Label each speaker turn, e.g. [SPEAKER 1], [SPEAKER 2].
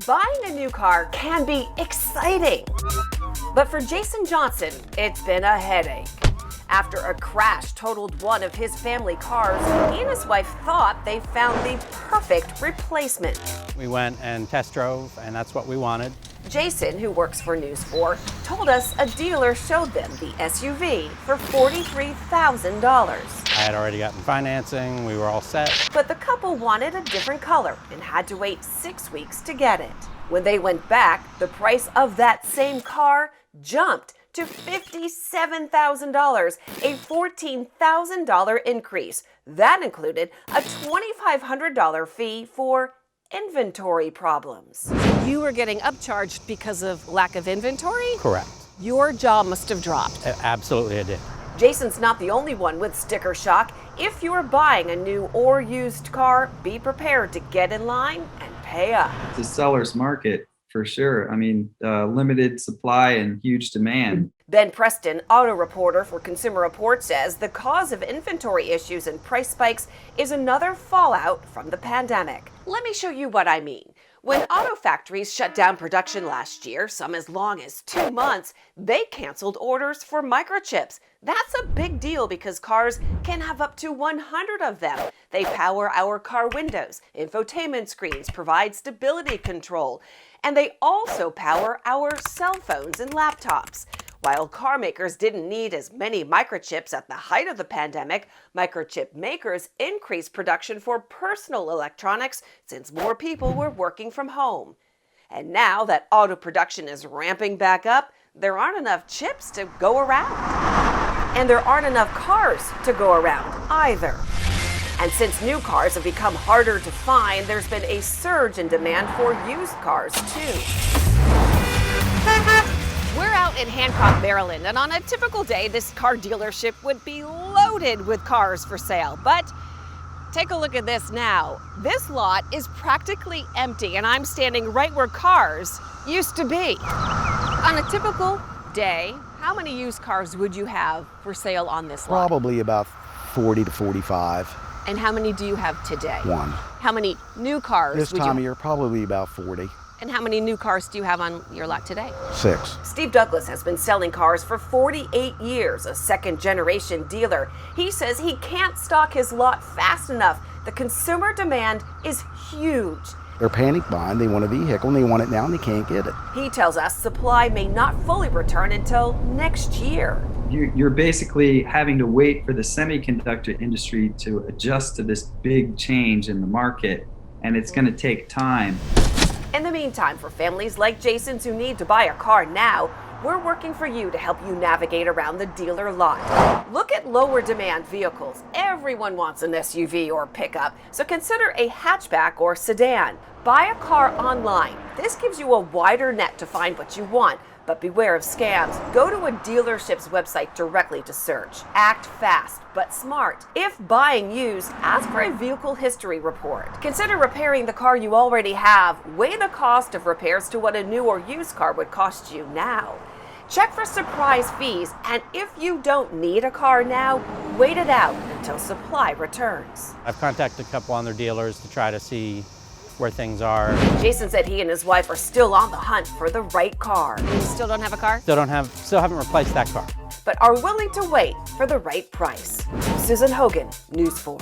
[SPEAKER 1] Buying a new car can be exciting, but for Jason Johnson, it's been a headache. After a crash totaled one of his family cars, he and his wife thought they found the perfect replacement.
[SPEAKER 2] We went and test drove, and that's what we wanted.
[SPEAKER 1] Jason, who works for News 4, told us a dealer showed them the SUV for $43,000.
[SPEAKER 2] I had already gotten financing, we were all set.
[SPEAKER 1] But the couple wanted a different color and had to wait 6 weeks to get it. When they went back, the price of that same car jumped to $57,000, a $14,000 increase. That included a $2,500 fee for inventory problems. You were getting upcharged because of lack of inventory?
[SPEAKER 2] Correct.
[SPEAKER 1] Your jaw must have dropped.
[SPEAKER 2] Absolutely, it did.
[SPEAKER 1] Jason's not the only one with sticker shock. If you're buying a new or used car, be prepared to get in line and pay up.
[SPEAKER 3] It's a seller's market for sure. I mean, limited supply and huge demand.
[SPEAKER 1] Ben Preston, auto reporter for Consumer Report, says the cause of inventory issues and price spikes is another fallout from the pandemic. Let me show you what I mean. When auto factories shut down production last year, some as long as 2 months, they canceled orders for microchips. That's a big deal because cars can have up to 100 of them. They power our car windows, infotainment screens, provide stability control, and they also power our cell phones and laptops. While car makers didn't need as many microchips at the height of the pandemic, microchip makers increased production for personal electronics since more people were working from home. And now that auto production is ramping back up, there aren't enough chips to go around. And there aren't enough cars to go around either. And since new cars have become harder to find, there's been a surge in demand for used cars too. We're out in Hancock, Maryland, and on a typical day, this car dealership would be loaded with cars for sale. But take a look at this now. This lot is practically empty, and I'm standing right where cars used to be. On a typical day, how many used cars would you have for sale on this lot?
[SPEAKER 4] Probably about 40 to 45.
[SPEAKER 1] And how many do you have today?
[SPEAKER 4] One.
[SPEAKER 1] How many new cars
[SPEAKER 4] This
[SPEAKER 1] would
[SPEAKER 4] time
[SPEAKER 1] you
[SPEAKER 4] of year, probably about 40.
[SPEAKER 1] And how many new cars do you have on your lot today?
[SPEAKER 4] 6.
[SPEAKER 1] Steve Douglas has been selling cars for 48 years, a second-generation dealer. He says he can't stock his lot fast enough. The consumer demand is huge.
[SPEAKER 4] They're panic buying. They want a vehicle and they want it now and they can't get it.
[SPEAKER 1] He tells us supply may not fully return until next year.
[SPEAKER 3] You're basically having to wait for the semiconductor industry to adjust to this big change in the market, and it's going to take time.
[SPEAKER 1] In the meantime, for families like Jason's who need to buy a car now, we're working for you to help you navigate around the dealer lot. Look at lower demand vehicles. Everyone wants an SUV or pickup, so consider a hatchback or sedan. Buy a car online. This gives you a wider net to find what you want, but beware of scams. Go to a dealership's website directly to search. Act fast, but smart. If buying used, ask for a vehicle history report. Consider repairing the car you already have. Weigh the cost of repairs to what a new or used car would cost you now. Check for surprise fees, and if you don't need a car now, wait it out until supply returns.
[SPEAKER 2] I've contacted a couple other dealers to try to see where things are.
[SPEAKER 1] Jason said he and his wife are still on the hunt for the right car. You still don't have a car?
[SPEAKER 2] Still haven't replaced that car.
[SPEAKER 1] But are willing to wait for the right price. Susan Hogan, News 4.